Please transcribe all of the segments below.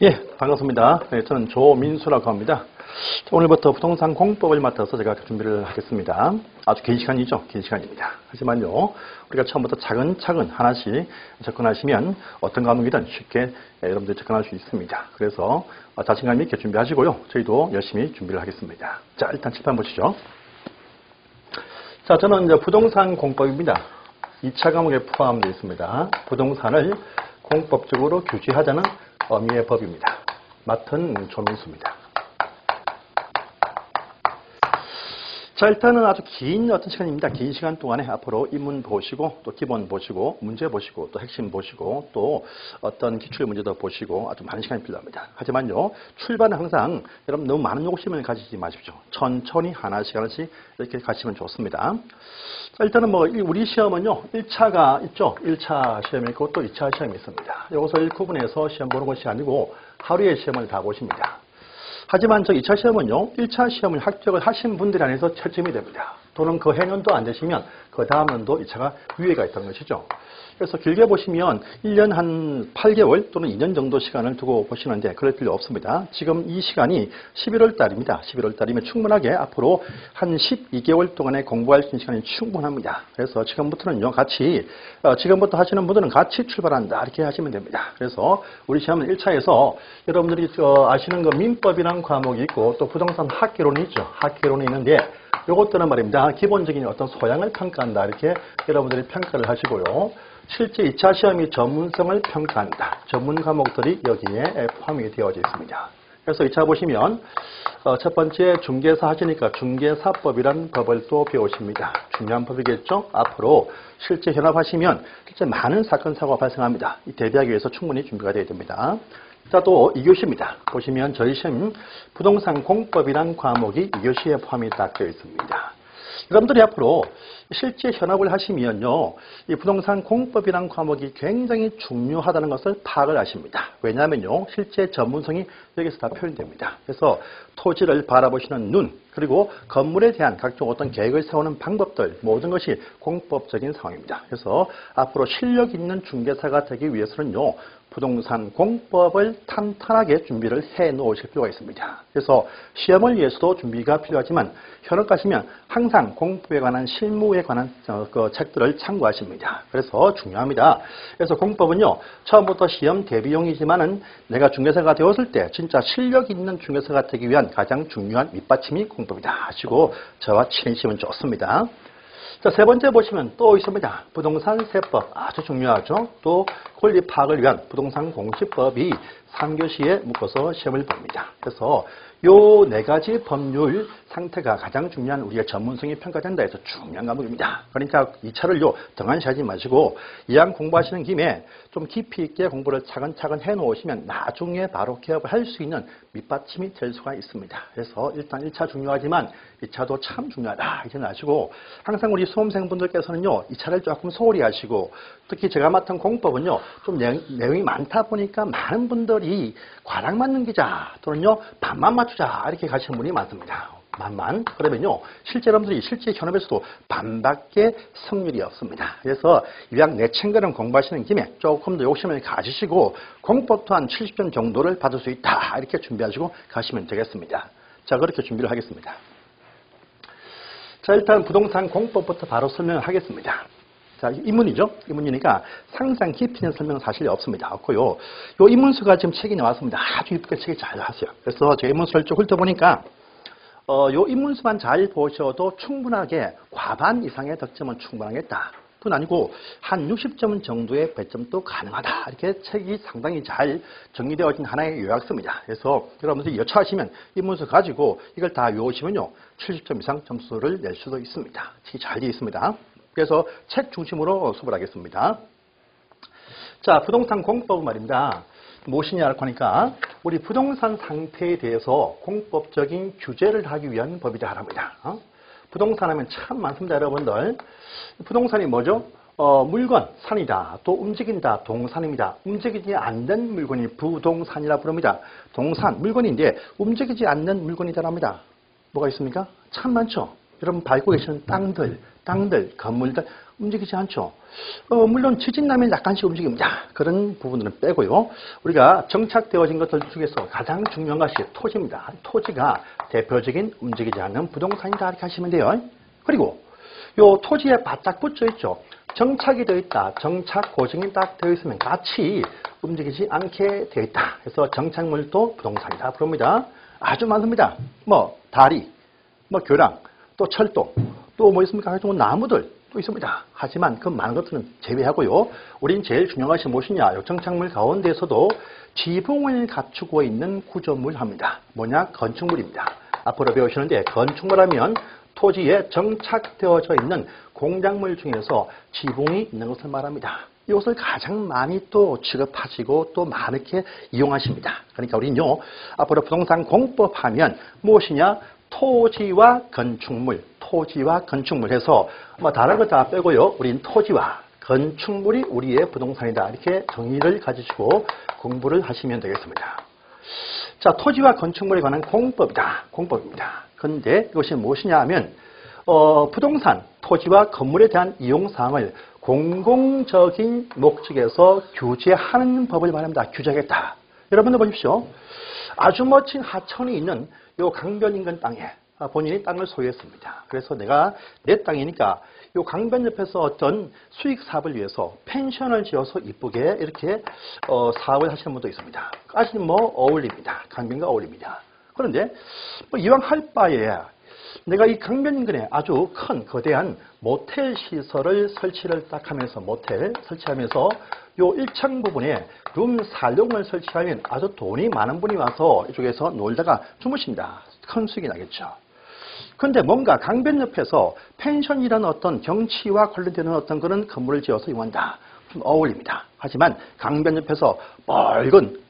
예, 반갑습니다. 네, 저는 조민수라고 합니다. 오늘부터 부동산 공법을 맡아서 제가 준비를 하겠습니다. 아주 긴 시간이죠. 긴 시간입니다. 하지만요, 우리가 처음부터 차근차근 하나씩 접근하시면 어떤 과목이든 쉽게 여러분들이 접근할 수 있습니다. 그래서 자신감 있게 준비하시고요. 저희도 열심히 준비를 하겠습니다. 자, 일단 칠판 보시죠. 자, 저는 이제 부동산 공법입니다. 2차 과목에 포함되어 있습니다. 부동산을 공법적으로 규제하자는 의미의 법입니다. 맡은 조민수입니다. 자, 일단은 아주 긴 어떤 시간입니다. 긴 시간 동안에 앞으로 인문 보시고 또 기본 보시고 문제 보시고 또 핵심 보시고 또 어떤 기출 문제도 보시고 아주 많은 시간이 필요합니다. 하지만요, 출발은 항상 여러분 너무 많은 욕심을 가지지 마십시오. 천천히 하나씩 이렇게 가시면 좋습니다. 자, 일단은 우리 시험은요, 1차가 있죠. 1차 시험이 있고 또 2차 시험이 있습니다. 이것을 구분해서 시험 보는 것이 아니고 하루에 시험을 다 보십니다. 하지만 저 2차 시험은요, 1차 시험을 합격을 하신 분들 안에서 채점이 됩니다. 또는 그 해년도 안 되시면 그 다음 년도 2차가 유예가 있다는 것이죠. 그래서 길게 보시면 1년 한 8개월 또는 2년 정도 시간을 두고 보시는데 그럴 필요 없습니다. 지금 이 시간이 11월 달입니다. 11월 달이면 충분하게 앞으로 한 12개월 동안에 공부할 수 있는 시간이 충분합니다. 그래서 지금부터는요, 지금부터 하시는 분들은 같이 출발한다. 이렇게 하시면 됩니다. 그래서 우리 시험은 1차에서 여러분들이 아시는 그 민법이라는 과목이 있고 또 부동산 학개론이 있죠. 학개론이 있는데 이것들은 말입니다. 기본적인 어떤 소양을 평가한다. 이렇게 여러분들이 평가를 하시고요. 실제 2차 시험이 전문성을 평가한다. 전문 과목들이 여기에 포함이 되어져 있습니다. 그래서 2차 보시면 첫 번째 중개사 하시니까 중개사법이라는 법을 또 배우십니다. 중요한 법이겠죠? 앞으로 실제 현업하시면 실제 많은 사건, 사고가 발생합니다. 이 대비하기 위해서 충분히 준비가 되어야 됩니다. 자, 또 2교시입니다. 보시면 저희 시험 부동산 공법이라는 과목이 2교시에 포함이 딱 되어 있습니다. 여러분들이 앞으로 실제 현업을 하시면요, 이 부동산 공법이라는 과목이 굉장히 중요하다는 것을 파악을 하십니다. 왜냐하면요, 실제 전문성이 여기서 다 표현됩니다. 그래서 토지를 바라보시는 눈, 그리고 건물에 대한 각종 어떤 계획을 세우는 방법들, 모든 것이 공법적인 상황입니다. 그래서 앞으로 실력 있는 중개사가 되기 위해서는요, 부동산 공법을 탄탄하게 준비를 해 놓으실 필요가 있습니다. 그래서 시험을 위해서도 준비가 필요하지만 현업 가시면 항상 공법에 관한 실무에 관한 그 책들을 참고하십니다. 그래서 중요합니다. 그래서 공법은요, 처음부터 시험 대비용이지만은 내가 중개사가 되었을 때 진짜 실력 있는 중개사가 되기 위한 가장 중요한 밑받침이 공법이다 하시고 저와 친해지시면 좋습니다. 자, 세 번째 보시면 또 있습니다. 부동산 세법 아주 중요하죠. 또 권리 파악을 위한 부동산 공시법이 3교시에 묶어서 시험을 봅니다. 그래서 요 네 가지 법률 상태가 가장 중요한 우리의 전문성이 평가된다 해서 중요한 과목입니다. 그러니까 2차를요, 등한시하지 마시고 이왕 공부하시는 김에 좀 깊이 있게 공부를 차근차근 해놓으시면 나중에 바로 개업을 할 수 있는 밑받침이 될 수가 있습니다. 그래서 일단 1차 중요하지만 2차도 참 중요하다 이렇게 아시고, 항상 우리 수험생분들께서는요, 2차를 조금 소홀히 하시고, 특히 제가 맡은 공법은요, 좀 내용이 많다 보니까 많은 분들이 과락 맞는 기자 또는요, 반만 맞추자 이렇게 가시는 분이 많습니다. 만만. 그러면요, 실제 여러분들이 실제 현업에서도 반밖에 승률이 없습니다. 그래서 이왕 내친거는 공부하시는 김에 조금 더 욕심을 가지시고 공법도 한 70점 정도를 받을 수 있다 이렇게 준비하시고 가시면 되겠습니다. 자, 그렇게 준비를 하겠습니다. 자, 일단 부동산 공법부터 바로 설명을 하겠습니다. 자, 인문이죠. 인문이니까 상상 깊이 있는 설명은 사실 없습니다. 없고요. 요 인문서가 지금 책이 나왔습니다. 아주 이쁘게 책이 잘 나왔어요. 그래서 제가 인문서를 쭉 훑어보니까 요 인문서만 잘 보셔도 충분하게 과반 이상의 득점은 충분하겠다. 뿐 아니고 한 60점 정도의 배점도 가능하다. 이렇게 책이 상당히 잘 정리되어진 하나의 요약서입니다. 그래서 여러분들이 여차하시면 인문서 가지고 이걸 다 외우시면요, 70점 이상 점수를 낼 수도 있습니다. 책이 잘 되어 있습니다. 그래서 책 중심으로 수업을 하겠습니다. 자, 부동산 공법은 말입니다. 무엇이냐고 하니까 우리 부동산 상태에 대해서 공법적인 규제를 하기 위한 법이다 합니다. 부동산 하면 참 많습니다, 여러분들. 부동산이 뭐죠? 물건, 산이다. 또 움직인다, 동산입니다. 움직이지 않는 물건이 부동산이라 부릅니다. 동산, 물건인데 움직이지 않는 물건이다 합니다. 뭐가 있습니까? 참 많죠. 여러분 밟고 계시는 땅들, 건물들 움직이지 않죠. 물론 지진 나면 약간씩 움직입니다. 그런 부분들은 빼고요. 우리가 정착되어진 것들 중에서 가장 중요한 것이 토지입니다. 토지가 대표적인 움직이지 않는 부동산이다 이렇게 하시면 돼요. 그리고 요 토지에 바짝 붙여 있죠. 정착이 되어 있다. 정착 고정이 딱 되어 있으면 같이 움직이지 않게 되어 있다. 그래서 정착물도 부동산이다 부릅니다. 아주 많습니다. 뭐 다리, 뭐 교량, 또 철도, 또 뭐 있습니까? 각종 나무들 또 있습니다. 하지만 그 많은 것들은 제외하고요. 우린 제일 중요한 것이 무엇이냐? 정착물 가운데서도 지붕을 갖추고 있는 구조물 합니다. 뭐냐? 건축물입니다. 앞으로 배우시는데 건축물하면 토지에 정착되어져 있는 공작물 중에서 지붕이 있는 것을 말합니다. 이것을 가장 많이 또 취급하시고 또 많게 이용하십니다. 그러니까 우리는요, 앞으로 부동산 공법하면 무엇이냐? 토지와 건축물 해서 뭐 다른 거 다 빼고요. 우린 토지와 건축물이 우리의 부동산이다. 이렇게 정의를 가지시고 공부를 하시면 되겠습니다. 자, 토지와 건축물에 관한 공법입니다. 그런데 이것이 무엇이냐 하면 부동산, 토지와 건물에 대한 이용사항을 공공적인 목적에서 규제하는 법을 말합니다. 규제하겠다. 여러분들 보십시오. 아주 멋진 하천이 있는 요 강변 인근 땅에 본인이 땅을 소유했습니다. 그래서 내가 내 땅이니까 요 강변 옆에서 어떤 수익 사업을 위해서 펜션을 지어서 이쁘게 이렇게 사업을 하시는 분도 있습니다. 아주 뭐 어울립니다. 강변과 어울립니다. 그런데 뭐 이왕 할 바에 내가 이 강변 인근에 아주 큰 거대한 모텔 시설을 설치를 딱 하면서 모텔 설치하면서 요 1층 부분에 룸 살롱을 설치하면 아주 돈이 많은 분이 와서 이쪽에서 놀다가 주무십니다. 큰 수익이 나겠죠. 그런데 뭔가 강변 옆에서 펜션이라는 어떤 경치와 관련되는 어떤 그런 건물을 지어서 이용한다. 좀 어울립니다. 하지만 강변 옆에서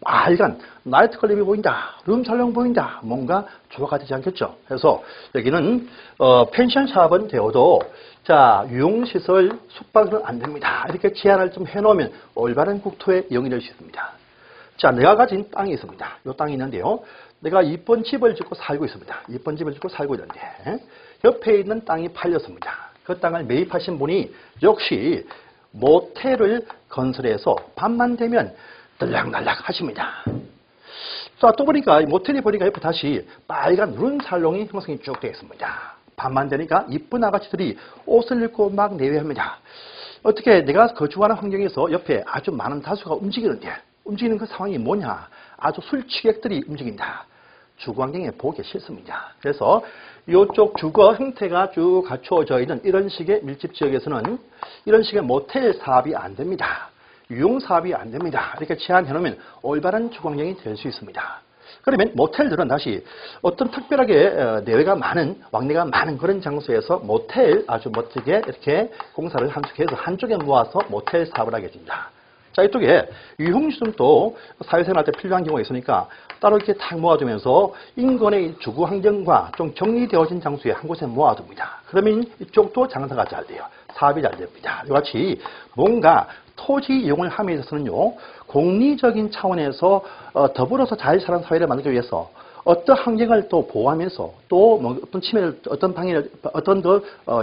빨간 나이트클럽이 보인다. 룸살롱 보인다. 뭔가 조화가 되지 않겠죠. 그래서 여기는 펜션 사업은 되어도 자 유흥시설 숙박은 안 됩니다. 이렇게 제한을 좀 해놓으면 올바른 국토의 영이 될 수 있습니다. 자, 내가 가진 땅이 있습니다. 이 땅이 있는데요. 내가 이쁜 집을 짓고 살고 있습니다. 이쁜 집을 짓고 살고 있는데 옆에 있는 땅이 팔렸습니다. 그 땅을 매입하신 분이 역시 모텔을 건설해서 밤만 되면 들락날락 하십니다. 자, 또 보니까 모텔이 보니까 옆에 다시 빨간 누런 살롱이 형성이 쭉 되어 있습니다. 밤만 되니까 이쁜 아가씨들이 옷을 입고 막 내외합니다. 어떻게 내가 거주하는 환경에서 옆에 아주 많은 다수가 움직이는데 움직이는 그 상황이 뭐냐? 아주 술 취객들이 움직입니다. 주거 환경에 보기 싫습니다. 그래서 이쪽 주거 형태가 쭉 갖추어져 있는 이런 식의 밀집 지역에서는 이런 식의 모텔 사업이 안 됩니다. 유흥 사업이 안 됩니다. 이렇게 제한해 놓으면 올바른 주거 환경이 될 수 있습니다. 그러면 모텔들은 다시 어떤 특별하게 내외가 많은, 왕래가 많은 그런 장소에서 모텔 아주 멋지게 이렇게 공사를 함축해서 한쪽에 모아서 모텔 사업을 하게 됩니다. 자, 이쪽에 유흥시설도 사회생활 때 필요한 경우가 있으니까 따로 이렇게 탁 모아두면서 인근의 주거 환경과 좀 정리되어진 장소에 한 곳에 모아둡니다. 그러면 이쪽도 장사가 잘 돼요. 사업이 잘 됩니다. 이같이 뭔가 토지 이용을 함에 있어서는요, 공리적인 차원에서 더불어서 잘 사는 사회를 만들기 위해서 어떤 환경을 또 보호하면서 또 뭐 어떤 침해를, 어떤 방해를, 어떤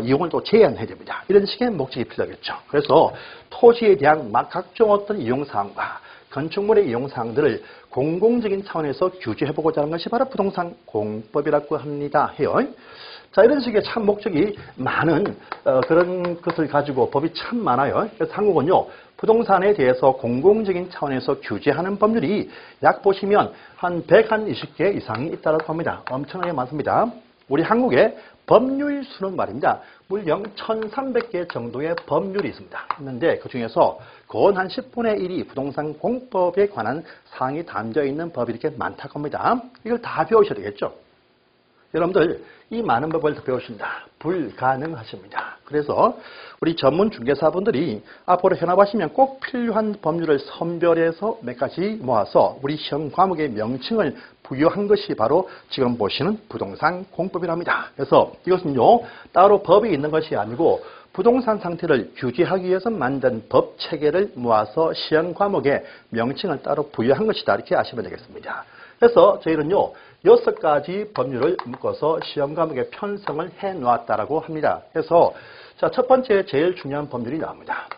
이용을 또 제한해야 됩니다. 이런 식의 목적이 필요하겠죠. 그래서 토지에 대한 각종 어떤 이용사항과 건축물의 이용사항들을 공공적인 차원에서 규제해보고자 하는 것이 바로 부동산 공법이라고 합니다. 해요. 자, 이런 식의 참 목적이 많은 그런 것을 가지고 법이 참 많아요. 그래서 한국은요, 부동산에 대해서 공공적인 차원에서 규제하는 법률이 약 보시면 한 120개 이상이 있다고 합니다. 엄청나게 많습니다. 우리 한국의 법률 수는 말입니다. 물령 1300개 정도의 법률이 있는데 그 중에서 거의 한 10분의 1이 부동산 공법에 관한 사항이 담겨 있는 법이 이렇게 많다고 합니다. 이걸 다 배우셔야 되겠죠. 여러분들 이 많은 법을 배우신다. 불가능하십니다. 그래서 우리 전문 중개사분들이 앞으로 현업하시면 꼭 필요한 법률을 선별해서 몇 가지 모아서 우리 시험 과목의 명칭을 부여한 것이 바로 지금 보시는 부동산 공법이랍니다. 그래서 이것은요, 따로 법이 있는 것이 아니고 부동산 상태를 규제하기 위해서 만든 법 체계를 모아서 시험 과목의 명칭을 따로 부여한 것이다. 이렇게 아시면 되겠습니다. 그래서 저희는요, 6가지 법률을 묶어서 시험 과목에 편성을 해 놓았다라고 합니다. 그래서 자, 첫 번째 제일 중요한 법률이 나옵니다.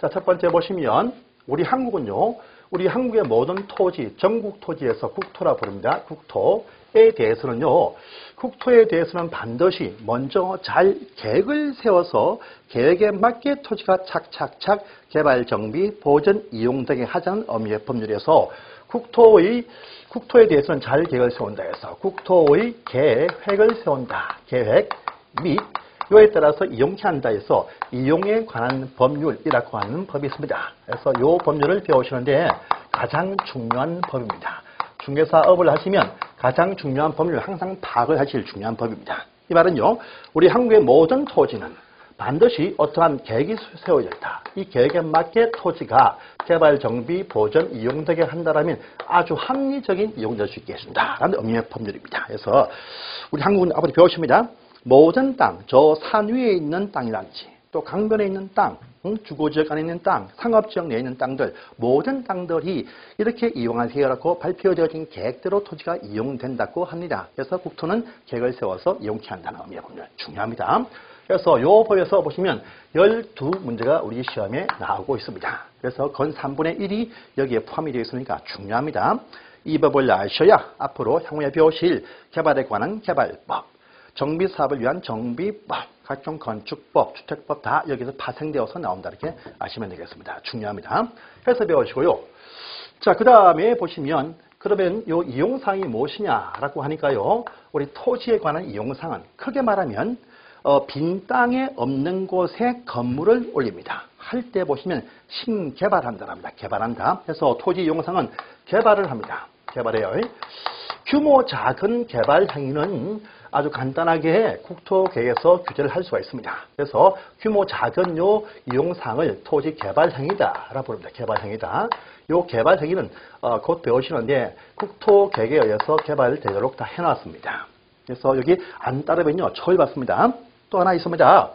자, 첫 번째 보시면 우리 한국은요, 우리 한국의 모든 토지, 전국 토지에서 국토라 부릅니다. 국토에 대해서는요, 국토에 대해서는 반드시 먼저 잘 계획을 세워서 계획에 맞게 토지가 착착착 개발, 정비, 보전, 이용되게 하자는 의미의 법률에서 국토에 대해서는 잘 계획을 세운다 해서 국토의 계획을 세운다. 계획 및 요에 따라서 이용케 한다 해서 이용에 관한 법률이라고 하는 법이 있습니다. 그래서 요 법률을 배우시는데 가장 중요한 법입니다. 중개사업을 하시면 가장 중요한 법률을 항상 파악을 하실 중요한 법입니다. 이 말은요, 우리 한국의 모든 토지는 반드시 어떠한 계획이 세워져 있다. 이 계획에 맞게 토지가 개발, 정비, 보전, 이용되게 한다면 아주 합리적인 이용될 수 있게 해준다. 라는 의미의 법률입니다. 그래서 우리 한국은 앞으로 배우십니다. 모든 땅, 저 산 위에 있는 땅이라든지 또 강변에 있는 땅, 주거지역 안에 있는 땅, 상업지역 내에 있는 땅들, 모든 땅들이 이렇게 이용하세요라고 발표되어진 계획대로 토지가 이용된다고 합니다. 그래서 국토는 계획을 세워서 이용케 한다는 의미의 법률 중요합니다. 그래서 이 법에서 보시면 12문제가 우리 시험에 나오고 있습니다. 그래서 건 3분의 1이 여기에 포함이 되어 있으니까 중요합니다. 이 법을 아셔야 앞으로 향후에 배우실 개발에 관한 개발법, 정비사업을 위한 정비법, 각종 건축법, 주택법 다 여기서 파생되어서 나온다. 이렇게 아시면 되겠습니다. 중요합니다. 해서 배우시고요. 자, 그 다음에 보시면 그러면 이 이용사항이 무엇이냐라고 하니까요. 우리 토지에 관한 이용사항은 크게 말하면 빈 땅에 없는 곳에 건물을 올립니다. 할 때 보시면 신개발한다랍니다. 개발한다. 그래서 토지 이용사항은 개발을 합니다. 개발해요. 규모 작은 개발 행위는 아주 간단하게 국토계획에서 규제를 할 수가 있습니다. 그래서 규모 작은 요 이용사항을 토지 개발 행위다라고 부릅니다. 개발 행위다. 요 개발 행위는 곧 배우시는데 국토계획에 의해서 개발되도록 다 해놨습니다. 그래서 여기 안 따르면요 처벌받습니다. 또 하나 있습니다.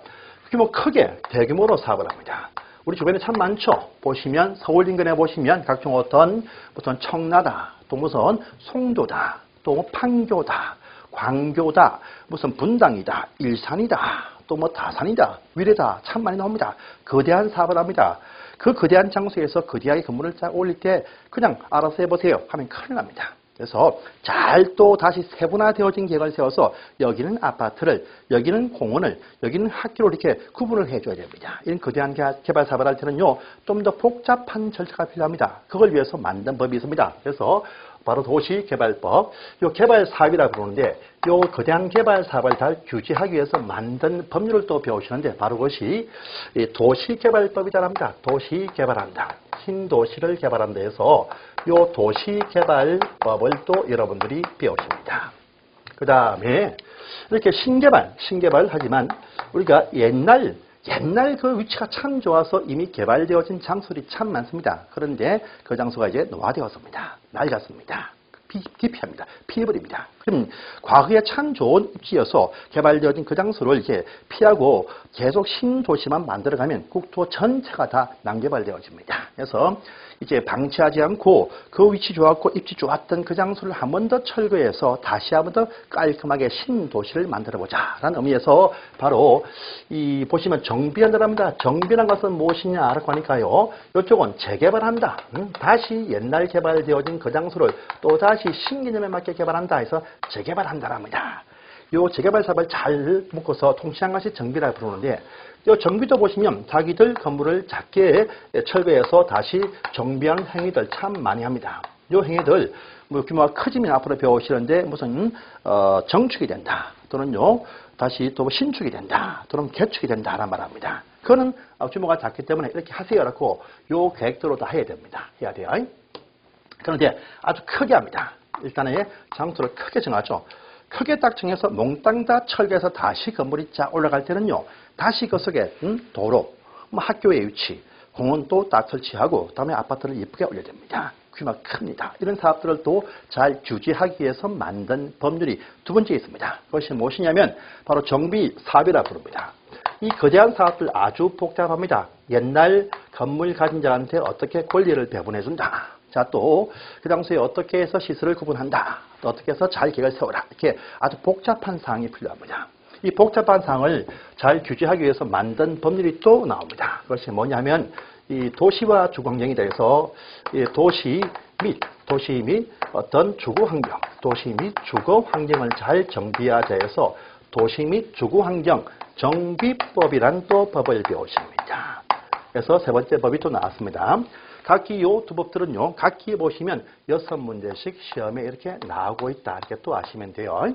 규모 크게 대규모로 사업을 합니다. 우리 주변에 참 많죠. 보시면 서울 인근에 보시면 각종 어떤 무슨 청라다, 또 무슨 송도다, 또 판교다, 광교다, 무슨 분당이다, 일산이다, 또 뭐 다산이다, 위례다, 참 많이 나옵니다. 거대한 사업을 합니다. 그 거대한 장소에서 거대하게 건물을 쫙 올릴 때 그냥 알아서 해보세요 하면 큰일 납니다. 그래서 잘 또 다시 세분화되어진 계획을 세워서 여기는 아파트를, 여기는 공원을, 여기는 학교를 이렇게 구분을 해줘야 됩니다. 이런 거대한 개발 사업을 할 때는요, 좀 더 복잡한 절차가 필요합니다. 그걸 위해서 만든 법이 있습니다. 그래서 바로 도시개발법, 이 개발사업이라고 부르는데 이 거대한 개발사업을 잘 규제하기 위해서 만든 법률을 또 배우시는데 바로 그것이 도시개발법이라고 합니다. 도시개발한다. 신도시를 개발한다 해서 이 도시개발법을 또 여러분들이 배우십니다. 그 다음에 이렇게 신개발 하지만 우리가 옛날 그 위치가 참 좋아서 이미 개발되어진 장소들이 참 많습니다. 그런데 그 장소가 이제 노화되었습니다. 낡았습니다. 기피합니다. 피해버립니다. 그럼 과거에 참 좋은 입지여서 개발되어진 그 장소를 이렇게 피하고 계속 신도시만 만들어가면 국토 전체가 다 난개발되어집니다. 그래서 이제 방치하지 않고 그 위치 좋았고 입지 좋았던 그 장소를 한 번 더 철거해서 다시 한 번 더 깔끔하게 신도시를 만들어보자라는 의미에서 바로 이 보시면 정비한다랍니다. 정비란 것은 무엇이냐라고 하니까요. 이쪽은 재개발한다. 다시 옛날 개발되어진 그 장소를 또 다시 신개념에 맞게 개발한다 해서 재개발한다랍니다. 이 재개발 사업을 잘 묶어서 통치한 것이 정비라고 부르는데 이 정비도 보시면 자기들 건물을 작게 철거해서 다시 정비하는 행위들 참 많이 합니다. 이 행위들 뭐 규모가 커지면 앞으로 배우시는데 무슨 정축이 된다 또는요 다시 또 신축이 된다 또는 개축이 된다라는 말합니다. 그거는 규모가 작기 때문에 이렇게 하세요라고 요 계획대로 다 해야 됩니다. 해야 돼요. 그런데 아주 크게 합니다. 일단은 장소를 크게 정하죠. 크게 딱 정해서 몽땅 다 철거해서 다시 건물이 쫙 올라갈 때는요. 다시 그 속에 도로, 뭐 학교의 위치, 공원도 딱 설치하고 그다음에 아파트를 예쁘게 올려야 됩니다. 규모가 큽니다. 이런 사업들을 또 잘 규제하기 위해서 만든 법률이 두 번째 있습니다. 그것이 무엇이냐면 바로 정비 사업이라고 부릅니다. 이 거대한 사업들 아주 복잡합니다. 옛날 건물 가진 자한테 어떻게 권리를 배분해준다. 자, 또 그 당시에 어떻게 해서 시설을 구분한다. 또 어떻게 해서 잘 계획을 세워라. 이렇게 아주 복잡한 사항이 필요합니다. 이 복잡한 사항을 잘 규제하기 위해서 만든 법률이 또 나옵니다. 그것이 뭐냐면 이 도시와 주거환경에 대해서 이 도시 및 어떤 주거환경, 도시 및 주거환경을 잘 정비하자 해서 도시 및 주거환경 정비법이란 또 법을 배우십니다. 그래서 세 번째 법이 또 나왔습니다. 각기 요 두 법들은요, 각기 보시면 6문제씩 시험에 이렇게 나오고 있다. 이렇게 또 아시면 돼요.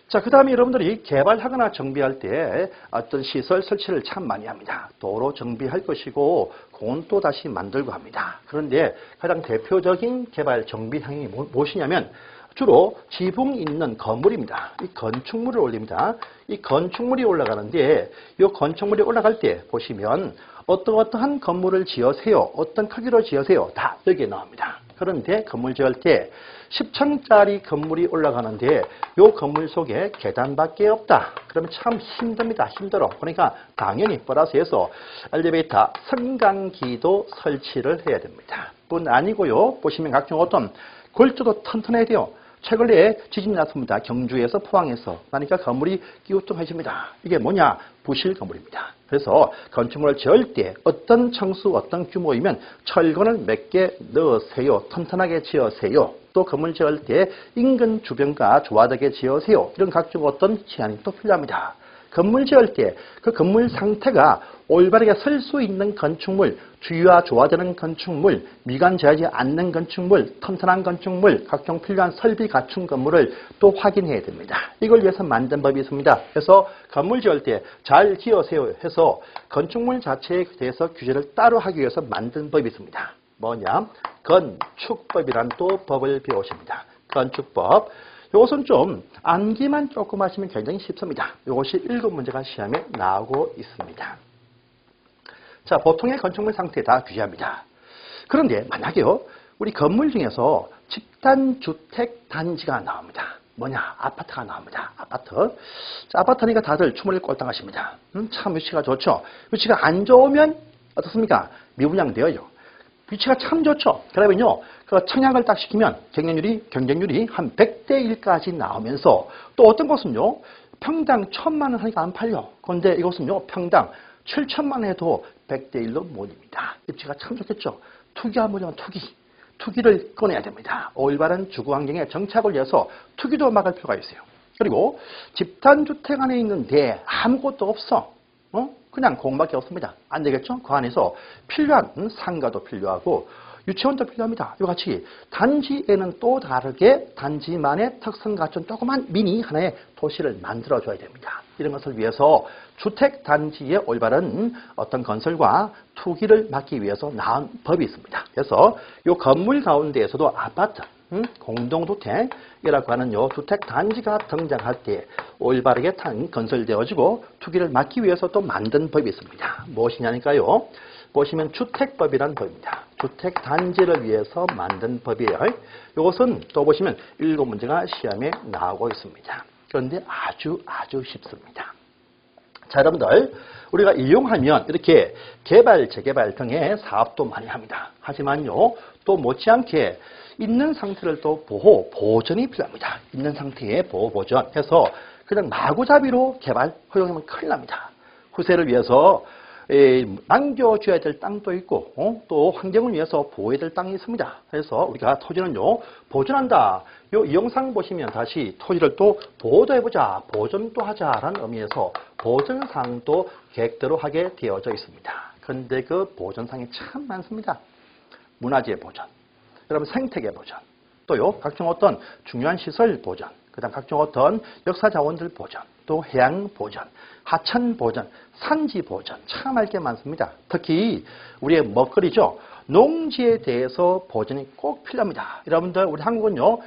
자, 그 다음에 여러분들이 개발하거나 정비할 때 어떤 시설 설치를 참 많이 합니다. 도로 정비할 것이고, 공원 또 다시 만들고 합니다. 그런데 가장 대표적인 개발 정비 행위 무엇이냐면, 주로 지붕 있는 건물입니다. 이 건축물을 올립니다. 이 건축물이 올라가는데, 이 건축물이 올라갈 때 보시면, 어떠한 건물을 지으세요. 어떤 크기로 지으세요. 다 여기에 나옵니다. 그런데 건물 지을 때 10층짜리 건물이 올라가는데 이 건물 속에 계단밖에 없다. 그러면 참 힘듭니다. 힘들어. 그러니까 당연히 플러스해서 엘리베이터 승강기도 설치를 해야 됩니다. 뿐 아니고요. 보시면 각종 어떤 골조도 튼튼해야 돼요. 최근에 지진이 났습니다. 경주에서 포항에서. 그러니까 건물이 끼우뚱해집니다. 이게 뭐냐? 부실 건물입니다. 그래서 건축물을 지을 때 어떤 층수, 어떤 규모이면 철근을 몇 개 넣으세요. 튼튼하게 지으세요. 또 건물 지을 때 인근 주변과 조화되게 지으세요. 이런 각종 어떤 제한이 또 필요합니다. 건물 지을 때 그 건물 상태가 올바르게 설 수 있는 건축물, 주위와 조화되는 건축물, 미관제하지 않는 건축물, 튼튼한 건축물, 각종 필요한 설비 갖춘 건물을 또 확인해야 됩니다. 이걸 위해서 만든 법이 있습니다. 그래서 건물 지을 때 잘 지으세요 해서 건축물 자체에 대해서 규제를 따로 하기 위해서 만든 법이 있습니다. 뭐냐? 건축법이란 또 법을 배우십니다. 건축법. 이것은 좀 암기만 조금 하시면 굉장히 쉽습니다. 이것이 7문제가 시험에 나오고 있습니다. 자, 보통의 건축물 상태 다 규제합니다. 그런데 만약에요, 우리 건물 중에서 집단주택 단지가 나옵니다. 뭐냐? 아파트가 나옵니다. 아파트. 자, 아파트니까 다들 주머니를 꼴딱 하십니다. 참 위치가 좋죠. 위치가 안 좋으면 어떻습니까? 미분양되어요. 위치가 참 좋죠. 그러면요, 그 청약을 딱 시키면 경쟁률이 한 100대 1까지 나오면서 또 어떤 곳은요, 평당 1,000만 원 하니까 안 팔려. 그런데 이것은요, 평당 7,000만 원 해도 100대 1로 못 입니다. 입지가 참 좋겠죠. 투기하면 투기를 꺼내야 됩니다. 올바른 주거환경의 정착을 위해서 투기도 막을 필요가 있어요. 그리고 집단주택 안에 있는데 아무것도 없어. 그냥 공밖에 없습니다. 안 되겠죠? 그 안에서 필요한 상가도 필요하고 유치원도 필요합니다. 이와 같이 단지에는 또 다르게 단지만의 특성 갖춘 조그만 미니 하나의 도시를 만들어줘야 됩니다. 이런 것을 위해서 주택 단지의 올바른 어떤 건설과 투기를 막기 위해서 나온 법이 있습니다. 그래서 이 건물 가운데에서도 아파트, 공동주택이라고 하는 요 주택 단지가 등장할 때 올바르게 건설되어지고 투기를 막기 위해서 또 만든 법이 있습니다. 무엇이냐니까요? 보시면 주택법이라는 법입니다. 주택 단지를 위해서 만든 법이에요. 이것은 또 보시면 7문제가 시험에 나오고 있습니다. 그런데 아주 쉽습니다. 자, 여러분들, 우리가 이용하면 이렇게 개발, 재개발 등의 사업도 많이 합니다. 하지만요, 또 못지않게 있는 상태를 또 보존이 필요합니다. 있는 상태의 보존 해서 그냥 마구잡이로 개발, 허용하면 큰일 납니다. 후세를 위해서 남겨줘야 될 땅도 있고 또 환경을 위해서 보호해야 될 땅이 있습니다. 그래서 우리가 토지는요, 보존한다. 이 영상 보시면 다시 토지를 또 보호도 해보자, 보존도 하자라는 의미에서 보존상도 계획대로 하게 되어져 있습니다. 그런데 그 보존상이 참 많습니다. 문화재 보존, 여러분 생태계 보존, 또요 각종 어떤 중요한 시설 보존, 그다음 각종 어떤 역사 자원들 보존, 또 해양 보존, 하천 보존, 산지 보존, 참 할 게 많습니다. 특히 우리의 먹거리죠. 농지에 대해서 보존이 꼭 필요합니다. 여러분들, 우리 한국은요,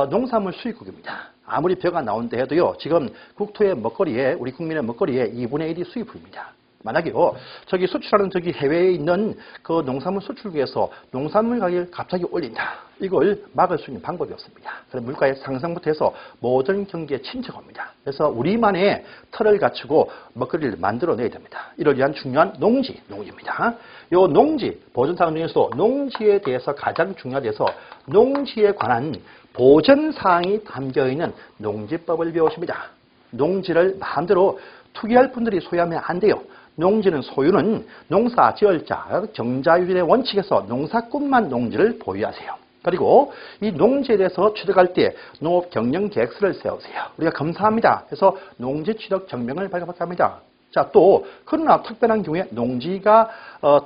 농산물 수입국입니다. 아무리 벼가 나온다 해도요, 지금 국토의 먹거리에, 우리 국민의 먹거리에 2분의 1이 수입입니다. 만약에요, 저기 수출하는 저기 해외에 있는 그 농산물 수출국에서 농산물 가격을 갑자기 올린다. 이걸 막을 수 있는 방법이 없습니다. 그래서 물가의 상승부터 해서 모든 경기에 침체가 옵니다. 그래서 우리만의 틀을 갖추고 먹거리를 만들어내야 됩니다. 이를 위한 중요한 농지입니다. 이 농지, 보존사항 중에서도 농지에 대해서 가장 중요해서 농지에 관한 보전사항이 담겨있는 농지법을 배우십니다. 농지를 마음대로 투기할 분들이 소유하면 안 돼요. 농지는 소유는 농사 지을 자, 정자유전의 원칙에서 농사꾼만 농지를 보유하세요. 그리고 이 농지에 대해서 취득할 때 농업 경영 계획서를 세우세요. 우리가 검사합니다. 그래서 농지 취득 증명을 발급합니다. 자, 또 그러나 특별한 경우에 농지가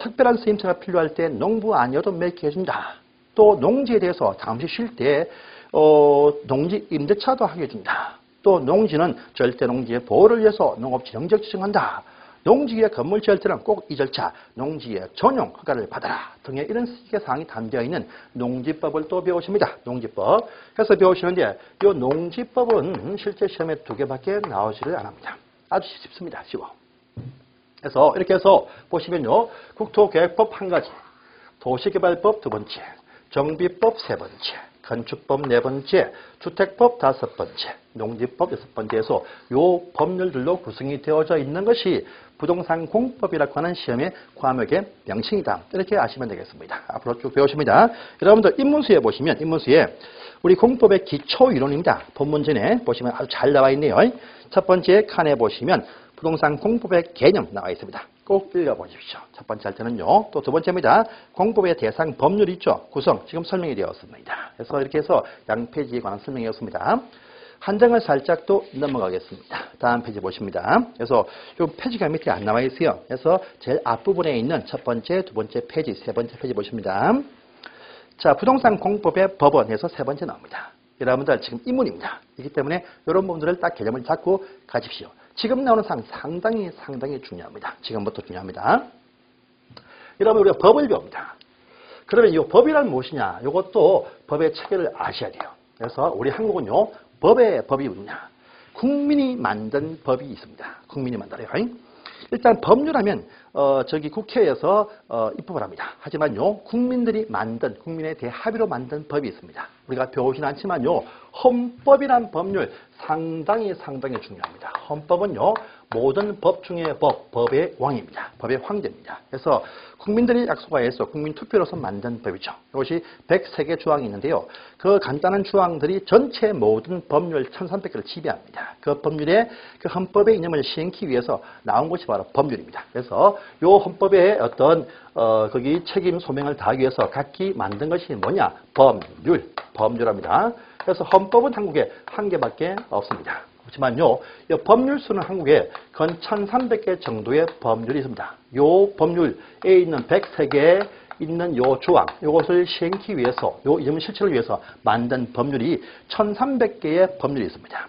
특별한 쓰임새가 필요할 때 농부 아니어도 매입해준다. 또 농지에 대해서 잠시 쉴 때 농지 임대차도 하게 해준다. 또 농지는 절대 농지의 보호를 위해서 농업지형적 지정한다. 농지에 건물 지을 때는 꼭 이 절차, 농지의 전용 허가를 받아라 등의 이런 식의 사항이 담겨있는 농지법을 또 배우십니다. 농지법. 그래서 배우시는데 이 농지법은 실제 시험에 2개밖에 나오지를 않습니다. 아주 쉽습니다. 쉬워. 그래서 이렇게 해서 보시면요. 국토계획법 1가지, 도시개발법 2번째, 정비법 3번째, 건축법 4번째, 주택법 5번째, 농지법 6번째에서 요 법률들로 구성이 되어져 있는 것이 부동산 공법이라고 하는 시험의 과목의 명칭이다. 이렇게 아시면 되겠습니다. 앞으로 쭉 배우십니다. 여러분들 인문수에 보시면 인문수에 우리 공법의 기초 이론입니다. 본문전에 보시면 아주 잘 나와 있네요. 첫 번째 칸에 보시면 부동산 공법의 개념 나와 있습니다. 꼭 읽어보십시오. 첫 번째 할 때는요. 또 두 번째입니다. 공법의 대상 법률이 있죠. 구성 지금 설명이 되었습니다. 그래서 이렇게 해서 양페이지에 관한 설명이었습니다. 한 장을 살짝 또 넘어가겠습니다. 다음 페이지 보십니다. 그래서 이 페이지가 밑에 안 나와 있어요. 그래서 제일 앞부분에 있는 첫 번째, 두 번째 페이지, 세 번째 페이지 보십니다. 자, 부동산 공법의 법원에서 세 번째 나옵니다. 여러분들 지금 인문입니다. 이기 때문에 이런 부분들을 딱 개념을 잡고 가십시오. 지금 나오는 사항 상당히 중요합니다. 지금부터 중요합니다. 여러분 우리가 법을 배웁니다. 그러면 이 법이란 무엇이냐? 이것도 법의 체계를 아셔야 돼요. 그래서 우리 한국은요. 법의 법이 뭐냐? 국민이 만든 법이 있습니다. 국민이 만들어요. 일단 법률하면 저기 국회에서 입법을 합니다. 하지만요. 국민들이 만든 국민의 대합의로 만든 법이 있습니다. 우리가 배우진 않지만요. 헌법이란 법률 상당히 중요합니다. 헌법은요. 모든 법 중의 법의 왕입니다. 법의 황제입니다. 그래서 국민들이 약속하여서 국민투표로서 만든 법이죠. 이것이 103개 조항이 있는데요. 그 간단한 조항들이 전체 모든 법률 1300개를 지배합니다. 그 법률의 그 헌법의 이념을 시행하기 위해서 나온 것이 바로 법률입니다. 그래서 이 헌법의 어떤 거기 책임 소명을 다하기 위해서 각기 만든 것이 뭐냐? 법률합니다. 그래서 헌법은 한국에 한 개밖에 없습니다. 그렇지만요, 이 법률 수는 한국에 건 1300개 정도의 법률이 있습니다. 이 법률에 있는 103개에 있는 요 조항, 이것을 시행하기 위해서, 요 이념 실천을 위해서 만든 법률이 1300개의 법률이 있습니다.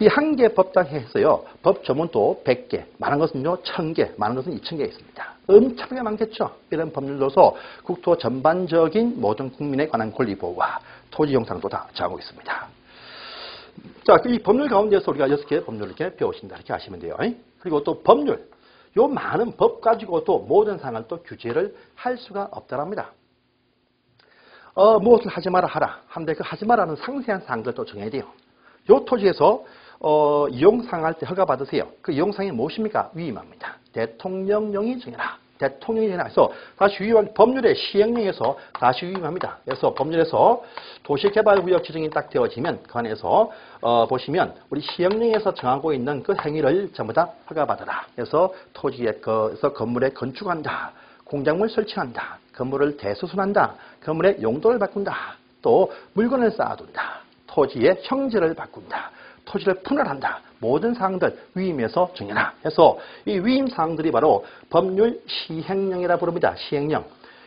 이 한 개 법당 해서요, 법 조문도 100개, 많은 것은요, 1000개, 많은 것은 2000개 있습니다. 엄청나게 많겠죠? 이런 법률로서 국토 전반적인 모든 국민에 관한 권리 보호와 토지 영상도 다 정하고 있습니다. 자, 이 법률 가운데서 우리가 6개의 법률을 이렇게 배우신다. 이렇게 하시면 돼요. 그리고 또 법률. 요 많은 법 가지고도 모든 사항을 또 규제를 할 수가 없다랍니다. 무엇을 하지 마라 하라. 한데 그 하지 마라는 상세한 사항들 또 정해야 돼요. 요 토지에서 이용상할 때 허가 받으세요. 그 이용상이 무엇입니까? 위임합니다. 대통령령이 정해라. 대통령이 정해서 다시 위임한 법률의 시행령에서 다시 위임합니다. 그래서 법률에서 도시개발구역 지정이 딱 되어지면 그 안에서 보시면 우리 시행령에서 정하고 있는 그 행위를 전부 다 허가받아라. 그래서 토지에서 건물에 건축한다. 공작물 설치한다. 건물을 대수순한다. 건물의 용도를 바꾼다. 또 물건을 쌓아둔다. 토지의 형질을 바꾼다. 토지를 분할한다. 모든 사항들 위임에서 정해라. 해서 이 위임 사항들이 바로 법률 시행령이라 부릅니다. 시행령.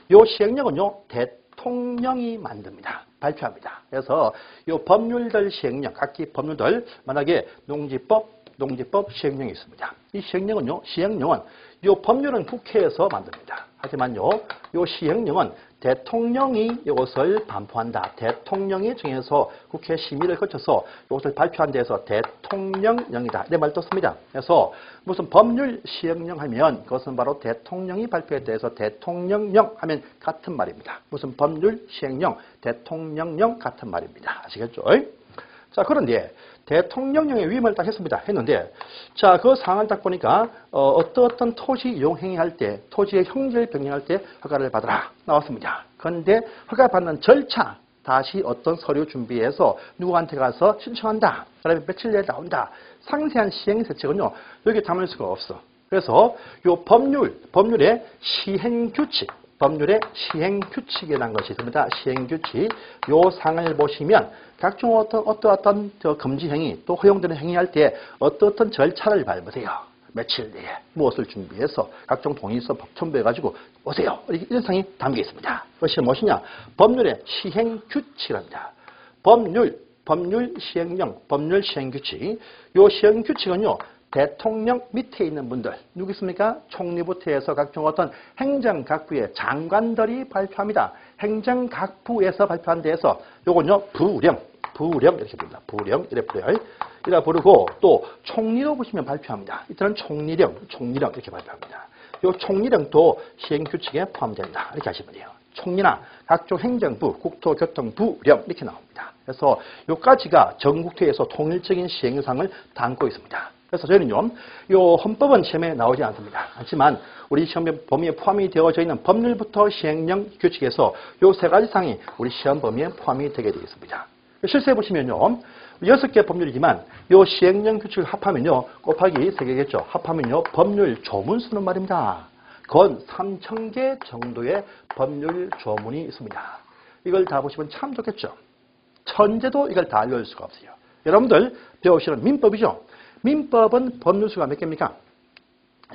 이 시행령은요, 대통령이 만듭니다. 발표합니다. 그래서 이 법률들 시행령, 각기 법률들, 만약에 농지법, 농지법 시행령이 있습니다. 이 시행령은요, 시행령은 요 법률은 국회에서 만듭니다. 하지만요, 요 시행령은 대통령이 이것을 반포한다. 대통령이 정해서 국회 심의를 거쳐서 이것을 발표한 데에서 대통령령이다. 이런 말도 씁니다. 그래서 무슨 법률 시행령 하면 그것은 바로 대통령이 발표에 대해서 대통령령 하면 같은 말입니다. 무슨 법률 시행령, 대통령령 같은 말입니다. 아시겠죠? 자, 그런데 대통령령의 위임을 딱 했는데, 자, 그 상황을 딱 보니까, 어떤 토지 이용 행위할 때, 토지의 형질 변경할 때 허가를 받으라. 나왔습니다. 그런데 허가 받는 절차, 다시 어떤 서류 준비해서 누구한테 가서 신청한다. 그다음에 며칠 내에 나온다. 상세한 시행 세칙은요, 여기 담을 수가 없어. 그래서 요 법률의 시행규칙, 법률의 시행규칙이라는 것이 있습니다. 시행규칙. 요 상을 보시면 각종 어떠한 금지 행위 또 허용되는 행위할 때 어떤 절차를 밟으세요. 며칠 내에 무엇을 준비해서 각종 동의서 첨부해가지고 오세요. 이런 상이 담겨 있습니다. 그것이 무엇이냐? 법률의 시행규칙입니다. 법률 시행령, 법률 시행규칙. 요 시행규칙은요, 대통령 밑에 있는 분들, 누구 있습니까? 총리부터 해서 각종 어떤 행정각부의 장관들이 발표합니다. 행정각부에서 발표한 데에서 요건요, 부령 이렇게 부릅니다. 부령, 이래 부르고 또 총리로 보시면 발표합니다. 이때는 총리령 이렇게 발표합니다. 요 총리령도 시행규칙에 포함된다. 이렇게 하시면 돼요. 총리나 각종 행정부, 국토교통부령 이렇게 나옵니다. 그래서 요까지가 전국토에서 통일적인 시행상을 담고 있습니다. 그래서 저희는요, 요 헌법은 시험에 나오지 않습니다. 하지만 우리 시험 범위에 포함이 되어져 있는 법률부터 시행령 규칙에서 요 세 가지 사항이 우리 시험 범위에 포함이 되게 되어 있습니다. 실수해 보시면요, 6개 법률이지만 요 시행령 규칙을 합하면요, 곱하기 3개겠죠. 합하면요, 법률 조문수는 말입니다. 건 3,000개 정도의 법률 조문이 있습니다. 이걸 다 보시면 참 좋겠죠. 천재도 이걸 다 알려줄 수가 없어요. 여러분들 배우시는 민법이죠. 민법은 법률수가 몇 개입니까?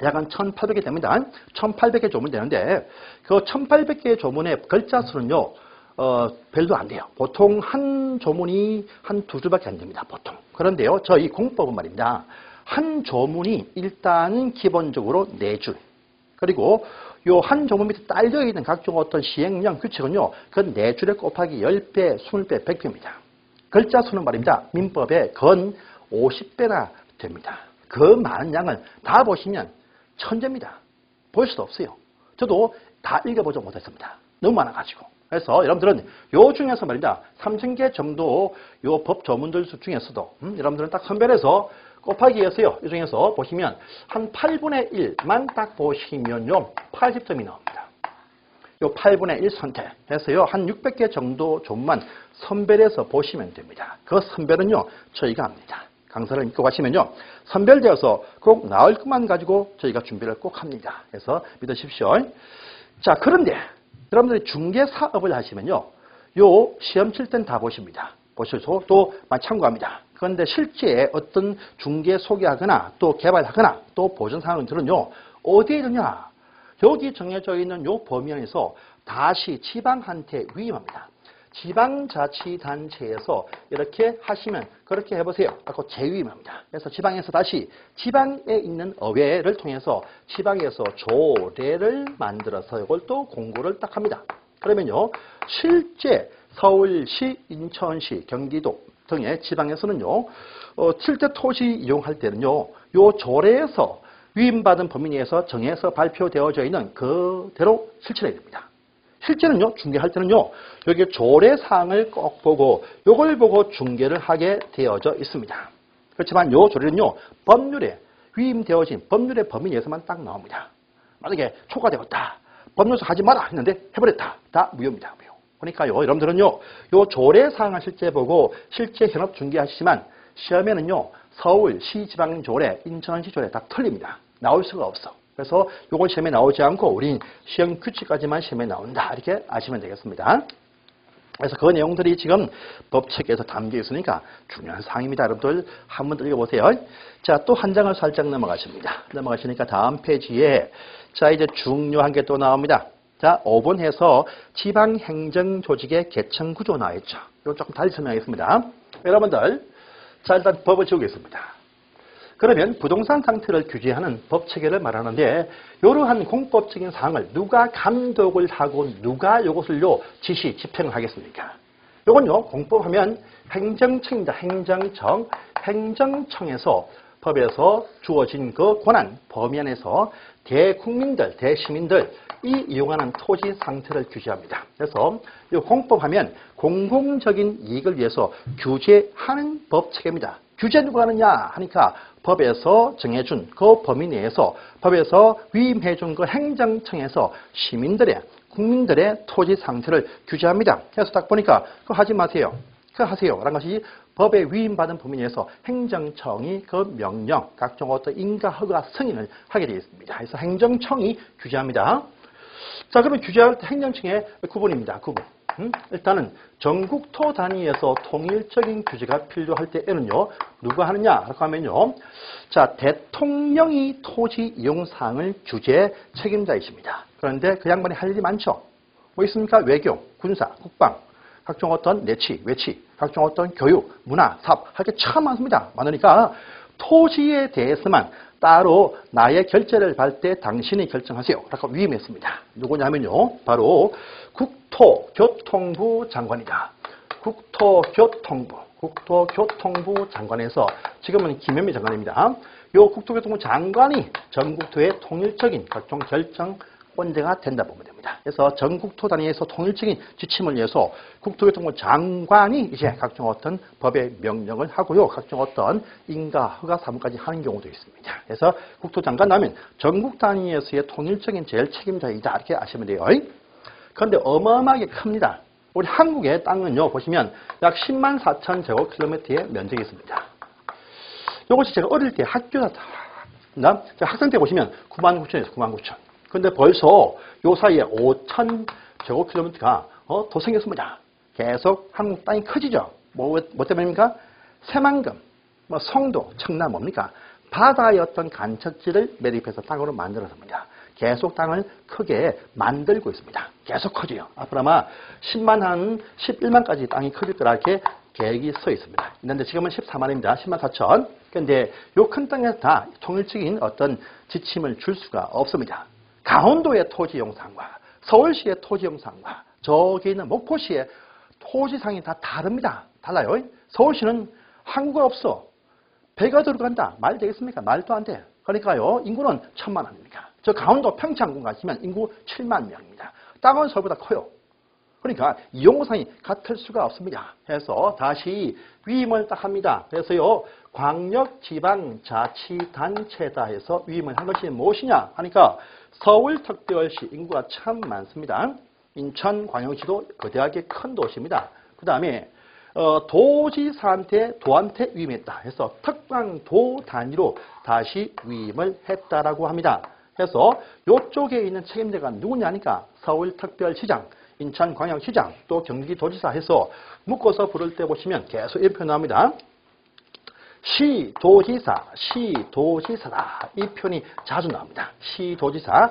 약 한 1,800개 됩니다. 1,800개 조문 되는데 그 1,800개의 조문의 글자 수는요, 별로 안 돼요. 보통 한 조문이 한 2줄밖에 안 됩니다. 보통. 그런데요, 저희 공법은 말입니다. 한 조문이 일단은 기본적으로 4줄. 그리고 요 한 조문 밑에 딸려있는 각종 어떤 시행령 규칙은요, 그 4줄에 곱하기 10배, 20배, 100배입니다. 글자 수는 말입니다. 민법에 건 50배나 됩니다. 그 많은 양을 다 보시면 천재입니다. 볼 수도 없어요. 저도 다 읽어보지 못했습니다. 너무 많아가지고. 그래서 여러분들은 요 중에서 말입니다. 3,000개 정도 요 법 조문들 중에서도 여러분들은 딱 선별해서 곱하기 해서요. 이 중에서 보시면 한 8분의 1만 딱 보시면요, 80점이 나옵니다. 요 8분의 1 선택해서요, 한 600개 정도 조문만 선별해서 보시면 됩니다. 그 선별은요, 저희가 합니다. 강사를 믿고 가시면요, 선별되어서 꼭 나올 것만 가지고 저희가 준비를 꼭 합니다. 그래서 믿으십시오. 자, 그런데 여러분들이 중개사업을 하시면요, 요 시험 칠 땐 다 보십니다. 보셔서 또 많이 참고합니다. 그런데 실제 어떤 중개 소개하거나 또 개발하거나 또 보전 사항들은요, 어디에 있느냐? 여기 정해져 있는 요 범위 안에서 다시 지방한테 위임합니다. 지방자치단체에서 이렇게 하시면 그렇게 해보세요. 하고 재위임합니다. 그래서 지방에서 다시 지방에 있는 의회를 통해서 지방에서 조례를 만들어서 이걸 또 공고를 딱 합니다. 그러면요, 실제 서울시, 인천시, 경기도 등의 지방에서는요, 실제 토지 이용할 때는요, 요 조례에서 위임받은 범위 내에서 정해서 발표되어져 있는 그대로 실천해야 됩니다. 실제는요, 중개할 때는요, 여기 조례사항을 꼭 보고 요걸 보고 중개를 하게 되어져 있습니다. 그렇지만 요 조례는요, 법률에 위임되어진 법률의 범위 내에서만 딱 나옵니다. 만약에 초과되었다, 법률에서 하지 마라 했는데 해버렸다, 다 무효입니다. 무효. 그러니까요, 여러분들은요, 요 조례사항을 실제 보고 실제 현업 중개하시지만 시험에는요, 서울 시지방조례, 인천시 조례 다 틀립니다. 나올 수가 없어. 그래서 요걸 시험에 나오지 않고 우린 시험 규칙까지만 시험에 나온다, 이렇게 아시면 되겠습니다. 그래서 그 내용들이 지금 법책에서 담겨 있으니까 중요한 사항입니다. 여러분들 한번 더 읽어보세요. 자, 또 한 장을 살짝 넘어가십니다. 넘어가시니까 다음 페이지에 자, 이제 중요한 게 또 나옵니다. 자, 5번 해서 지방행정조직의 계층구조 나와 있죠. 이거 조금 달리 설명하겠습니다. 여러분들, 자, 일단 법을 지우겠습니다. 그러면 부동산 상태를 규제하는 법 체계를 말하는데 이러한 공법적인 사항을 누가 감독을 하고 누가 이것을요 지시, 집행을 하겠습니까? 이건요 공법하면 행정청입니다. 행정청, 행정청에서 법에서 주어진 그 권한 범위 안에서 대국민들, 대시민들 이 이용하는 토지 상태를 규제합니다. 그래서 이 공법하면 공공적인 이익을 위해서 규제하는 법 체계입니다. 규제 누가 하느냐 하니까 법에서 정해준 그 범위 내에서 법에서 위임해준 그 행정청에서 시민들의 국민들의 토지 상태를 규제합니다. 그래서 딱 보니까 그거 하지 마세요. 그거 하세요. 라는 것이 법에 위임받은 범위 내에서 행정청이 그 명령, 각종 어떤 인가, 허가, 승인을 하게 되어 있습니다. 그래서 행정청이 규제합니다. 자, 그러면 규제할 때 행정청의 구분입니다. 구분. 일단은 전국토 단위에서 통일적인 규제가 필요할 때에는요, 누가 하느냐라고 하면요, 자, 대통령이 토지 이용사항을 규제 책임자이십니다. 그런데 그 양반이 할 일이 많죠. 뭐 있습니까? 외교, 군사, 국방, 각종 어떤 내치, 외치, 각종 어떤 교육, 문화, 사업 할 게 참 많습니다. 많으니까 토지에 대해서만 따로 나의 결재를 받을 때 당신이 결정하세요. 라고 위임했습니다. 누구냐면요. 바로 국토교통부 장관이다. 국토교통부 장관에서 지금은 김현미 장관입니다. 이 국토교통부 장관이 전국토의 통일적인 각종 결정권자가 된다 보면 됩니다. 그래서 전국토 단위에서 통일적인 지침을 위해서 국토교통부 장관이 이제 각종 어떤 법의 명령을 하고요. 각종 어떤 인가, 허가 사무까지 하는 경우도 있습니다. 그래서 국토장관 하면 전국 단위에서의 통일적인 제일 책임자이다. 이렇게 아시면 돼요. 그런데 어마어마하게 큽니다. 우리 한국의 땅은요, 보시면 약 10만 4천 제곱킬로미터의 면적이 있습니다. 이것이 제가 어릴 때 학생 때 보시면 9만 9천에서 9만 9천. 근데 벌써 요 사이에 5천 제곱킬로미터가 더 생겼습니다. 계속 한국 땅이 커지죠. 뭐 때문입니까? 새만금, 송도, 청남 뭡니까? 바다의 어떤 간척지를 매립해서 땅으로 만들어서입니다. 계속 땅을 크게 만들고 있습니다. 계속 커져요. 앞으로 아마 10만 한 11만까지 땅이 커질 거라 이렇게 계획이 서 있습니다. 있는데 지금은 14만입니다. 10만 4천. 그런데 요 큰 땅에서 다 통일적인 어떤 지침을 줄 수가 없습니다. 강원도의 토지 용상과 서울시의 토지 용상과 저기 있는 목포시의 토지상이 다 다릅니다. 달라요. 서울시는 항구가 없어. 배가 들어간다. 말 되겠습니까? 말도 안 돼. 그러니까요. 인구는 1,000만 아닙니까? 저 강원도 평창군 가시면 인구 7만 명입니다. 땅은 서울보다 커요. 그러니까 이용상이 같을 수가 없습니다. 해서 다시 위임을 딱 합니다. 그래서요. 광역지방자치단체다 해서 위임을 한 것이 무엇이냐 하니까 서울특별시 인구가 참 많습니다. 인천광역시도 거대하게 큰 도시입니다. 그 다음에 도지사한테 위임했다 해서 특광도 단위로 다시 위임을 했다라고 합니다. 해서 이쪽에 있는 책임자가 누구냐니까 서울특별시장, 인천광역시장, 또 경기도지사 해서 묶어서 부를 때 보시면 계속 이렇게 나옵니다. 시도지사다. 이 표현이 자주 나옵니다. 시도지사.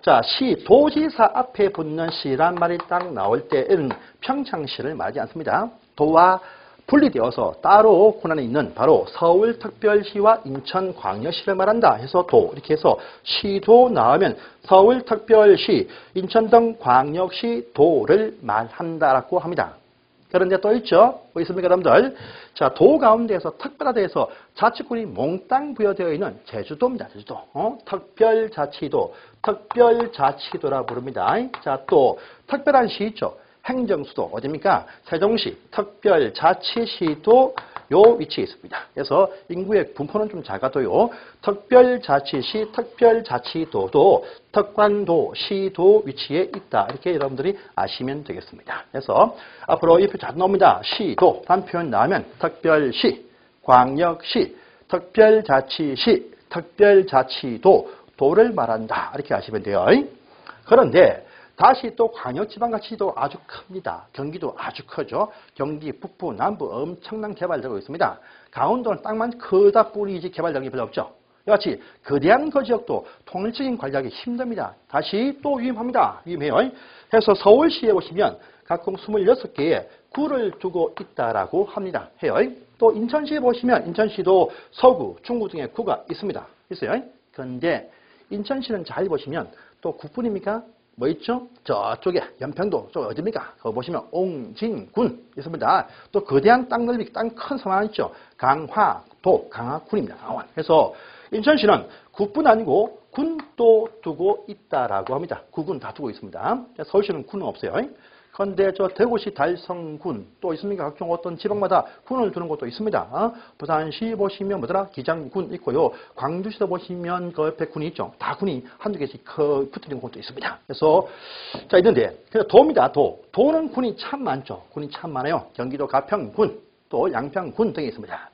자, 시도지사 앞에 붙는 시란 말이 딱 나올 때에는 평창시를 말하지 않습니다. 도와 분리되어서 따로 권한이 있는 바로 서울특별시와 인천광역시를 말한다 해서 도 이렇게 해서 시도 나오면 서울특별시, 인천 등 광역시 도를 말한다라고 합니다. 그런데 또 있죠? 뭐 있습니까, 여러분들? 자, 도 가운데에서 특별화돼서 자치권이 몽땅 부여되어 있는 제주도입니다. 제주도. 특별자치도라 부릅니다. 자, 또 특별한 시 있죠? 행정수도 어디입니까? 세종시 특별자치시도 요 위치에 있습니다. 그래서 인구의 분포는 좀 작아도요. 특별자치시, 특별자치도도 특관도, 시도 위치에 있다. 이렇게 여러분들이 아시면 되겠습니다. 그래서 앞으로 이 표 잘 나옵니다. 시도 란 표현 나오면 특별시, 광역시, 특별자치시, 특별자치도, 도를 말한다. 이렇게 아시면 돼요. 그런데 다시 또 광역지방자치도 아주 큽니다. 경기도 아주 크죠. 경기 북부, 남부 엄청난 개발되고 있습니다. 강원도는 땅만 크다 뿐이지 개발된 게 별로 없죠. 이같이 거대한 그 지역도 통일적인 관리하기 힘듭니다. 다시 또 위임합니다. 위임해요. 해서 서울시에 보시면 각종 26개의 구를 두고 있다라고 합니다. 해요. 또 인천시에 보시면 인천시도 서구, 중구 등의 구가 있습니다. 있어요. 그런데 인천시는 잘 보시면 또 구뿐입니까? 뭐 있죠? 저쪽에 연평도 저 어디입니까? 거기 보시면 옹진군 있습니다. 또 거대한 땅 넓이, 땅 큰 섬 하나 있죠. 강화도, 강화군입니다. 강화. 그래서 인천시는 구뿐 아니고 군도 두고 있다라고 합니다. 구군 다 두고 있습니다. 서울시는 군은 없어요. 그런데 저 대구시 달성군 또 있습니까? 각종 어떤 지방마다 군을 두는 곳도 있습니다. 부산시 보시면 뭐더라? 기장군 있고요. 광주시도 보시면 그 옆에 군이 있죠. 다 군이 한두 개씩 붙어 있는 곳도 있습니다. 그래서 자 있는데 도입니다. 도는 군이 참 많죠. 군이 참 많아요. 경기도 가평군 또 양평군 등이 있습니다.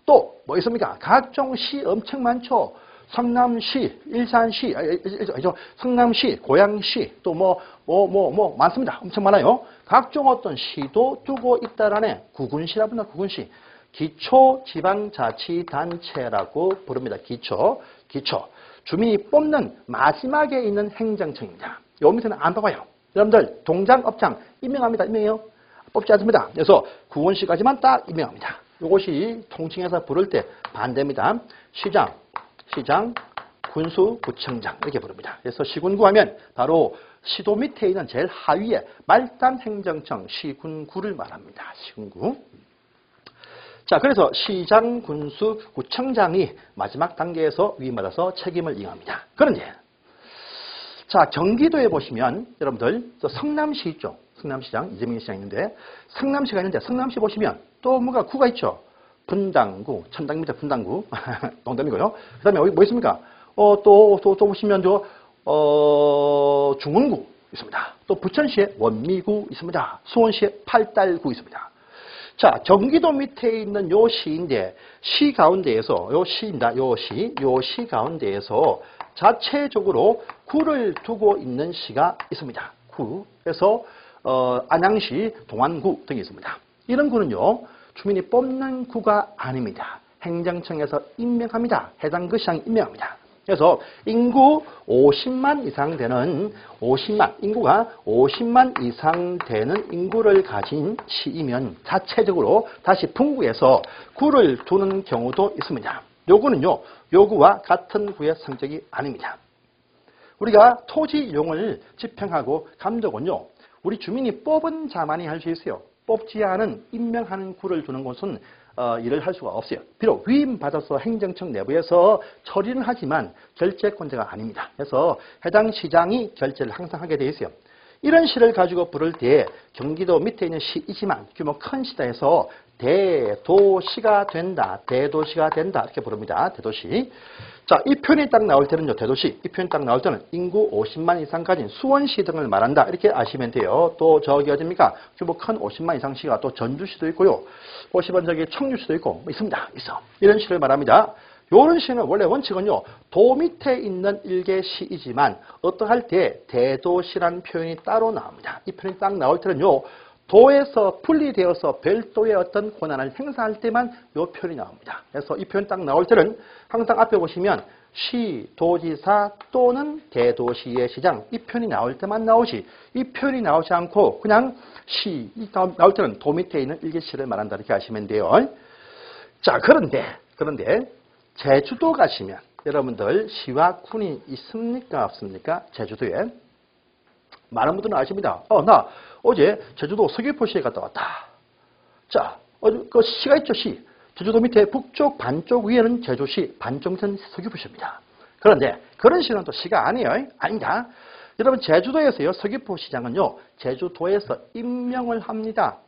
또 뭐 있습니까? 각종 시 엄청 많죠. 성남시, 일산시, 성남시, 고양시, 또 많습니다. 엄청 많아요. 각종 어떤 시도 두고 있다라는 구군시라 부릅니다. 구군시. 기초지방자치단체라고 부릅니다. 기초. 주민이 뽑는 마지막에 있는 행정청입니다. 요 밑에는 안 뽑아요. 여러분들, 동장, 업장, 임명합니다. 임명해요. 뽑지 않습니다. 그래서 구군시까지만 딱 임명합니다. 이것이 통칭해서 부를 때 반대입니다. 시장, 군수, 구청장 이렇게 부릅니다. 그래서 시군구 하면 바로 시도 밑에 있는 제일 하위에 말단 행정청 시군구를 말합니다. 시군구. 자, 그래서 시장, 군수, 구청장이 마지막 단계에서 위임받아서 책임을 이행합니다. 그런데 자, 경기도에 보시면 여러분들 성남시 있죠. 성남시장, 이재명 시장 있는데 성남시가 있는데 성남시 보시면 또 뭐가 구가 있죠. 분당구, 천당입니다. 분당구. 농담이고요. 그 다음에 여기 뭐 있습니까? 또 보시면 중원구 있습니다. 또 부천시에 원미구 있습니다. 수원시에 팔달구 있습니다. 자, 경기도 밑에 있는 요 시인데, 시 가운데에서, 요 시입니다. 요 시 가운데에서 자체적으로 구를 두고 있는 시가 있습니다. 구. 그래서, 안양시, 동안구 등이 있습니다. 이런 구는요, 주민이 뽑는 구가 아닙니다. 행정청에서 임명합니다. 해당 그 시장이 임명합니다. 그래서 인구 50만 이상 되는 인구가 50만 이상 되는 인구를 가진 시이면 자체적으로 다시 분구해서 구를 두는 경우도 있습니다. 요구는요, 요구와 같은 구의 성격이 아닙니다. 우리가 토지 이용을 집행하고 감독은요, 우리 주민이 뽑은 자만이 할 수 있어요. 뽑지 않은 임명하는 구를 두는 곳은 일을 할 수가 없어요. 비록 위임받아서 행정청 내부에서 처리는 하지만 결재권자가 아닙니다. 그래서 해당 시장이 결재를 항상 하게 되어 있어요. 이런 시를 가지고 부를 때 경기도 밑에 있는 시이지만 규모 큰 시다 해서 대도시가 된다. 이렇게 부릅니다. 대도시. 자, 이 표현이 딱 나올 때는요, 대도시. 이 표현이 딱 나올 때는 인구 50만 이상 가진 수원시 등을 말한다. 이렇게 아시면 돼요. 또 저기 어딥니까? 규모 큰 50만 이상 시가 또 전주시도 있고요. 보시면 저기 청주시도 있고, 있습니다. 있어. 이런 시를 말합니다. 요런 시는 원래 원칙은요, 도 밑에 있는 일개 시이지만 어떠할 때 대도시라는 표현이 따로 나옵니다. 이 표현이 딱 나올 때는요, 도에서 분리되어서 별도의 어떤 권한을 행사할 때만 이 표현이 나옵니다. 그래서 이 표현 딱 나올 때는 항상 앞에 보시면 시, 도지사 또는 대도시의 시장 이 표현이 나올 때만 나오지 이 표현이 나오지 않고 그냥 시 나올 때는 도 밑에 있는 일개시를 말한다 이렇게 하시면 돼요. 자, 그런데 제주도 가시면 여러분들 시와 군이 있습니까 없습니까? 제주도에 많은 분들은 아십니다. 나 어제 제주도 서귀포시에 갔다 왔다. 자, 그 시가 있죠, 시. 제주도 밑에 북쪽 반쪽 위에는 제주시, 반쪽은 서귀포시입니다. 그런데 그런 시는 또 시가 아니에요. 아닙니다. 여러분 제주도에서요, 서귀포시장은요, 제주도에서 임명을 합니다.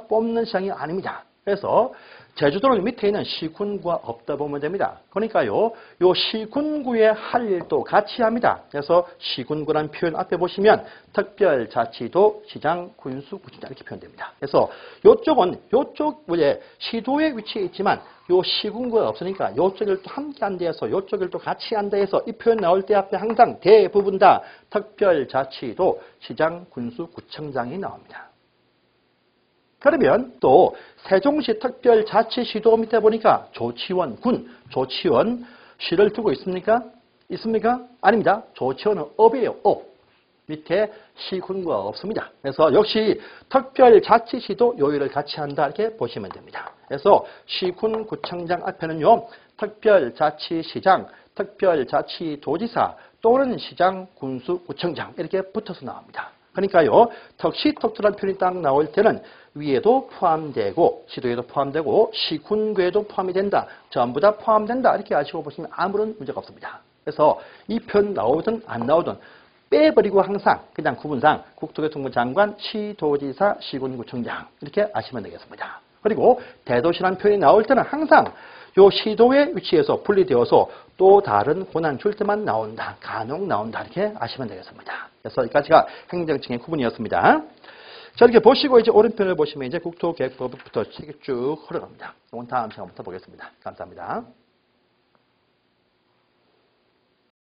뽑는 시장이 아닙니다. 그래서 제주도는 밑에 있는 시군구가 없다 보면 됩니다. 그러니까요, 요 시군구의 할 일도 같이 합니다. 그래서 시군구라는 표현 앞에 보시면 특별자치도, 시장, 군수, 구청장 이렇게 표현됩니다. 그래서 요쪽 시도에 위치해 있지만 요 시군구가 없으니까 요쪽 일도 함께 한다 해서 요쪽 일도 같이 한다 해서 이 표현 나올 때 앞에 항상 대부분 다 특별자치도, 시장, 군수, 구청장이 나옵니다. 그러면 또 세종시 특별자치시도 밑에 보니까 조치원 시를 두고 있습니까? 있습니까? 아닙니다. 조치원은 업이에요. 업. 밑에 시군구가 없습니다. 그래서 역시 특별자치시도 요일을 같이 한다 이렇게 보시면 됩니다. 그래서 시군 구청장 앞에는요. 특별자치시장, 특별자치도지사 또는 시장, 군수, 구청장 이렇게 붙어서 나옵니다. 그러니까요. 특시특별한 표현이 딱 나올 때는 위에도 포함되고 시도에도 포함되고 시군구에도 포함이 된다. 전부 다 포함된다. 이렇게 아시고 보시면 아무런 문제가 없습니다. 그래서 이 표현 나오든 안 나오든 빼버리고 항상 그냥 구분상 국토교통부 장관, 시도지사, 시군구청장 이렇게 아시면 되겠습니다. 그리고 대도시라는 표현이 나올 때는 항상 요 시도의 위치에서 분리되어서 또 다른 권한 줄 때만 나온다. 간혹 나온다. 이렇게 아시면 되겠습니다. 그래서 여기까지가 행정청의 구분이었습니다. 자, 이렇게 보시고 이제 오른편을 보시면 이제 국토계획법부터 책이 쭉 흘러갑니다. 이건 다음 시간부터 보겠습니다. 감사합니다.